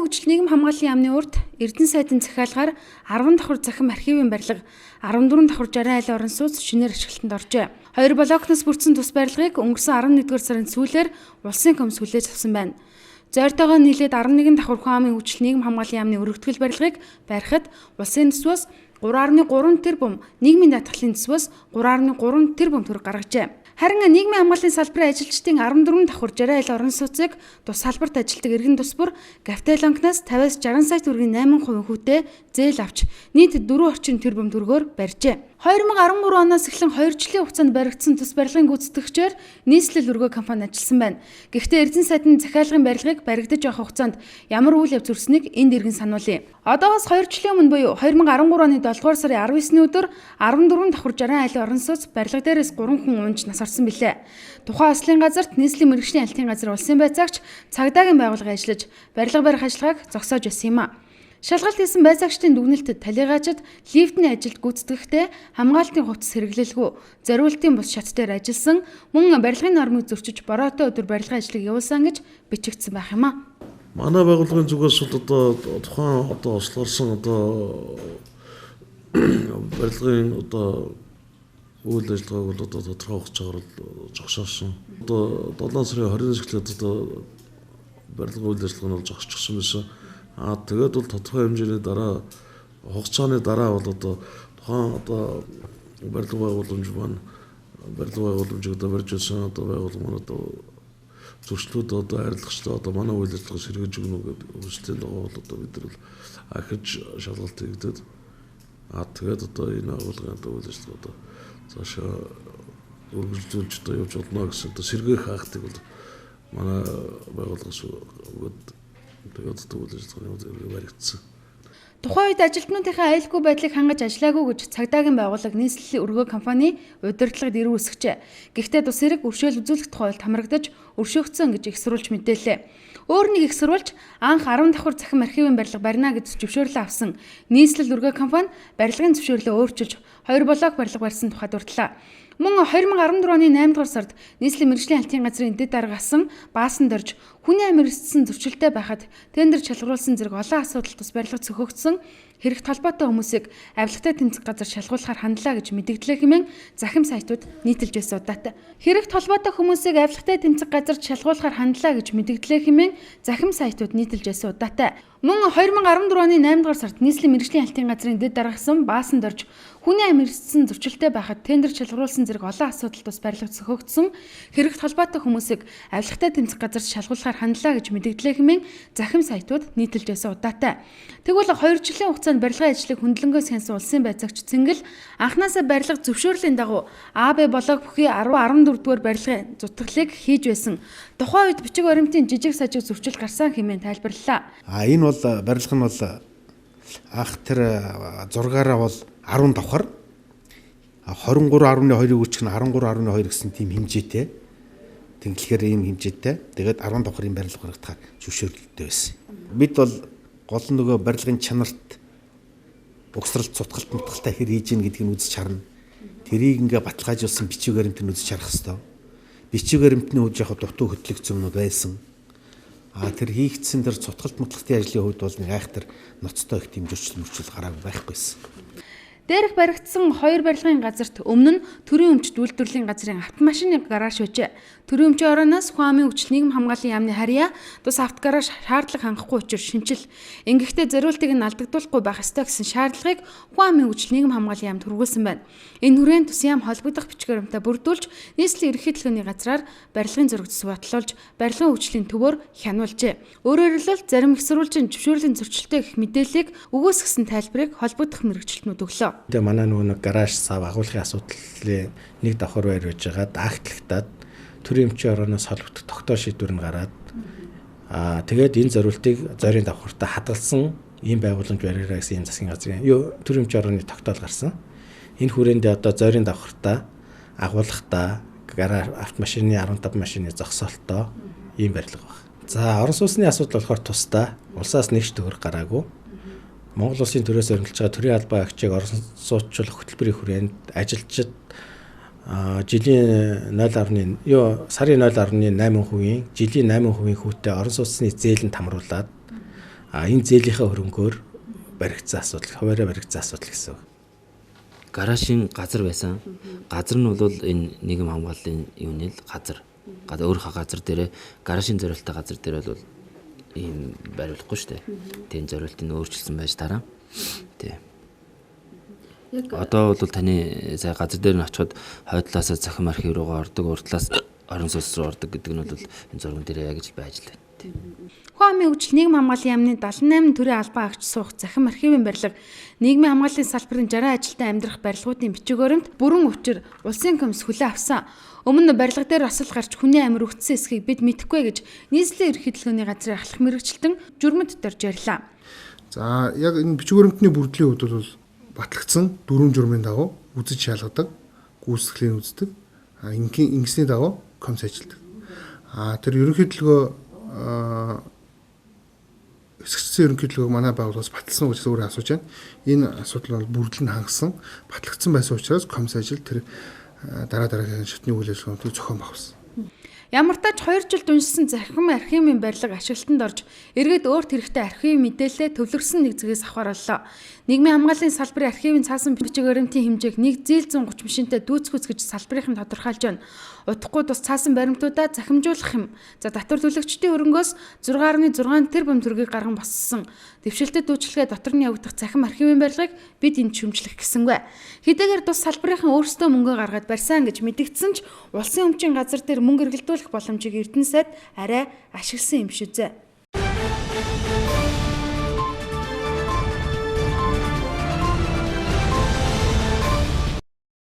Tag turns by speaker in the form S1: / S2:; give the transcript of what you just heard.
S1: хөгжил нийгэм хамгааллын яамны урд Эрдэнэ сайдын захиалгаар 10 давхар захим архивын барилга, 14 давхар жаргал айлын орон сууц шинээр ашиглалтанд оржээ. 2 блокноос бүрдсэн тус барилгыг өнгөрсөн 11-р сарын сүүлээр улсын комисс хүлээж авсан байна. Зойртойгоо нийлээд 11 давхар хүн амын хөгжил нийгэм хамгааллын яамны өргөтгөл барилгыг барихад улсын төсвөөс 3.3 тэрбум, нийгмийн даатгалын төсвөөс 3.3 тэрбум төгрөг гаргажээ. Харин нийгмийн хамгааллын салбарын ажилчдын 14 давхар жаргал айлын орон сууцыг тус салбарт ажилтдаг иргэн тус бүр Гавталанкнаас 50-60 сая төгрөгийн 8% хүүтэй зээл авч нийт 4 орчим тэрбум төгрөгөөр барьжээ. 2013 оноос эхлэн 2 жилийн хугацаанд баригдсан тус барилгын гүйцэтгэгчээр нийслэл өргөө компани ажилласан байна. Гэхдээ Эрдэнэ сайдын захиалгын барилгыг баригдаж явах хугацаанд ямар үйл явц өрснөгийг энд иргэн сануулъя. Одоогоос 2 жилийн өмнө буюу 2013 оны 7-р сарын 19-ний өдөр 14 давхар жаргал айлын орон сууц барилга дээрээс 3 хүн унж нас орсон билээ. Тухайн ослын газарт нийслэлийн мэргэжлийн алтын газар улсын байцаагч цагдаагийн байгууллага ажиллаж барилга барих ажиллагааг зогсоож байсан юм а. Шалгалт хийсэн байцаагчдын дүгнэлтэд талигачид лифтний ажилд гүйцэтгэхдээ хамгаалтын хувцас хэрэглэлгүй, зориултын бус шат дээр ажилласан, мөн барилгын нормыг зөрчиж бороотой өдөр барилгын ажлыг явуулсан гэж бичигдсэн байх юм а.
S2: Манай байгууллагын зүгээс одоо тухайн одоо ослорсон одоо барилгын одоо үйл ажиллагааг бол одоо тодорхой хугацаагаар зогсоосон. Одоо 7 сарын 20-ноос эхлээд одоо барилгын үйл ажиллагаа нь зогсчихсон байсан. Тэгээд бол тодорхой хэмжээний дараа хугацааны дараа бол одоо тухайн одоо барилга байгууламж маань барилга байгууламжийг одоо барьж байсан одоо байгууллага маань одоо зөрчлүүд одоо арилгачтай одоо манай үйл ажиллагаа сэргээж өгнө гэдэг хүсэлтийн дагуу бол одоо бид нар ахиж шалгалт хийгдээд тэгээд одоо энэ байгууллагын одоо үйл ажиллагаа одоо цаашаа үргэлжлүүлж одоо явж болно гэсэн одоо сэргээх хаалтыг бол манай байгууллагаас өгөөд тэгээд үйл ажиллагааны баригдсан.
S1: Тухайн үед ажилтнуудынхаа аюулгүй байдлыг хангаж ажиллаагүй гэж цагдаагийн байгууллага нийслэлийн өргөө компани удирдлагад ирүү үсгэжээ. Гэхдээ тус хэрэг өршөөл үзүүлэх тухайд хамрагдаж өршөөгдсөн гэж их сурвалж мэдээллээ. Өөр нэг их сурвалж анх 10 давхар захим архивын барилга барина гэж зөвшөөрлөө авсан нийслэл өргөө компани барилгын зөвшөөрлөө өөрчилж 2 блок барилга барьсан тухайд дурдлаа. Мөн 2014 оны 8-р сард нийслэлийн мэргэжлийн алтын газрын дэд даргасан баасан дорж хүний амь эрсдсэн зөрчилтэй байхад тендер шалгаруулсан зэрэг олон асуудал тус барилга цөхөгдсөн хэрэг толботой хүмүүсийг авилгатай тэмцэх газар шалгуулахаар хандлаа гэж мэдэгдлээ хэмээн захим сайтууд нийтэлж байсан удаатай. Хэрэг толботой хүмүүсийг авилгатай тэмцэх газарт шалгуулахаар хандлаа гэж мэдэгдлээ хэмээн захим сайтууд нийтэлж байсан удаатай. Мөн 2014 оны 8-р сард нийслэлийн мэргэжлийн алтын газрын дэд даргасан баасан дорж хүний амь эрсдсэн зөрчилтэй байхад тендер шалгаруулсан зэрэг олон асуудал тус барилга цөхөгдсөн хэрэг толботой хүмүүсийг авилгатай тэмцэх газарт шалгуулахаар хандлаа гэж мэдэгдлээ хэмээн захим сайтууд нийтэлж байсан удаатай. Тэгвэл 2 жилийн хугацаанд барилгын ажлыг хөндлөнгөөс хянсан улсын байцаагч Цэнгэл анхнаасаа барилга зөвшөөрлийн дагуу АБ блок бүхий 10-14-р барилгын зутгалыг хийж байсан. Тухайн үед бичиг баримтын жижиг сажиг зөрчил гарсан хэмээн тайлбарллаа.
S3: Энэ бол барилга нь бол анх тэр зургаараа бол 10 давхар 23.2-ыг үүсгэх нь 13.2 гэсэн тийм хэмжээтэй. Тэнглэхээр ийм хэмжээтэй. Тэгээд 10 давхрын барилга гаргахаар зөвшөөрлөлттэй байсан. Бид бол гол нөгөө барилгын чанарт угсралт цутгалт мутгалтай хэр хийж ийн гэдгийг үзэж харна. Тэрийг ингээ баталгаажуулсан бичиг баримтыг үзэж харах хэрэгтэй. Бичиг баримтны хувьд яг дутуу хөтлөгцөн байсан. Тэр хийгдсэн тэр цутгалт мутгалтын ажлын хувьд бол нэг айхтар ноцтой их тийм зөрчил мөрчил гараагүй байхгүйсэн.
S1: Дээрх баригдсан 2 барилгын газарт өмнө нь төрийн өмчт үйлдвэрлэлийн газрын автомашины гараж байжээ. Төрийн өмчийн орооноос хүн амын хөгжил нийгэм хамгааллын яамны харьяа тус автогараж шаардлага хангахгүй учир шинжил. Ингэхдээ зориултыг нь алдагдуулахгүй байх ёстой гэсэн шаардлагыг хүн амын хөгжил нийгэм хамгааллын яамд хүргүүлсэн байна. Энэ хүрээнд тус яам холбогдох бичиг баримтаа бүрдүүлж нийслэлийн ерөнхий төлөвлөгөөний газраар барилгын зураг төсөв батлуулж барилгын хөгжлийн төвөөр хянуулжээ. Өөрөөр хэлбэл зарим их сурвалжийн зөвшөөрлийн зөрчилтэй гэх мэдээллийг өгөөсгсөн тайлбарыг холбогдох мэргэжилтнүүд өглөө.
S4: Тэгээ манай нөгөө гараж сав агуулгын асуудлын нэг давхар байр байж байгаа агтлагтаад төрийн өмчийн орооноос холбогдох тогтоол шийдвэр нь гараад тэгээд энэ зориултыг зорийн давхартаа хадгалсан ийм байгууламж барьераа гэсэн энэ засгийн газрын төрийн өмчийн орооны тогтоол гарсан. Энэ хүрээндээ одоо зорийн давхартаа агуулгатаа гараж автомашины 15 машины зогсоолтоо ийм барилга байна. За орон сууцны асуудал болохоор тусдаа улсаас нэгж төгрөг гараагүй. Монгол улсын төрөөс өрнөлж байгаа төрийн албан агчийг орон сууцчлах хөтөлбөрийн хүрээнд ажилчид жилийн 0.8%, жилийн 8% хүүтэй орон сууцны зээлэнд хамруулад Энэ зээлийнхээ хөрөнгөөр баригдсан асуудал, хуваараа баригдсан асуудал гэсэн үг.
S5: Гаражийн газар байсан. Газар нь бол энэ нийгэм хамгааллын юуны л газар. Өөрийнхөө газар дээр гаражийн зориултаа газар дээр бол ийм бариулахгүй шүү дээ. Тийм зориултыг өөрчилсөн байж дараа. Тий. Одоо бол таны сая газар дээр нь очиход хойдлоосоо захим архив руугаа ордог, урдлаас орон сууц руу ордог гэдэг нь бол энэ зурган дээр яг л байж л байна.
S1: Хүн амын хөгжил нийгмийн хамгааллын яамны 78 төрлийн албан агч суух захим архивын барилга нийгмийн хамгааллын салбарын 60 ажилтан амьдрах барилгуудын бичигөөрөмт бүрэн учир улсын комисс хүлээн авсан. Өмнө нь барилга дээр осол гарч хүний амир өгцсөн эсхийг бид мэдэхгүй гэж нийслэлийн ерөнхийлөгөөний газрын ахлах мэрэгчлэн журмд дорж ярьлаа.
S6: За яг энэ бичигөөрөмтний бүрдлийн хувьд бол батлагдсан 4 журмын дагуу үзэж шалгадаг, гүйцэтгэлийн үздэг, ингэсний дагуу комисс ажилладаг. Тэр ерөнхийлөгөө хэсэгчсэн ерөнхийлөгөө манай байгууллагаас баталсан гэж өөрөө асууж байна. Энэ асуудал бол бүрдэл нь хангасан, батлагдсан байсан учраас комисс ажил тэр дараагийн шатны үйл ажиллагааны зохион байгуулсан.
S1: Ямар ч тач 2 жил уншсан захим архивын барилга ашиглалтанд орж эргээд өөрт хэрэгтэй архивын мэдээлэлээ төвлөрсөн нэг зэгээс авахар боллоо. Нийгмийн хамгааллын салбарын архивын цаасан бичигөөрөмтийн хэмжээг 1,130 машинтай дүүцгүүц гэж салбарынхан тодорхойлж байна. Удахгүй тус цаасан баримтуудаа захимжуулах юм. За татвар төлөгчдийн хөрөнгөөс 6.6 тэрбум төгрөгийг гарган боссон. Дэвшилтэд дүүчилгээ дотор нь явагдах захим архивын барилгыг бид энд шүмжлэх гэсэнгүй. Хэдийгээр тус салбарынхан өөрсдөө мөнгө гаргаад барьсан гэж мэдгдсэн ч улсын өмчийн газар дээр мөнгө эргэлдүүлэх боломжийг Эрдэнэ сайд арай ашигласан юм шүү зэ.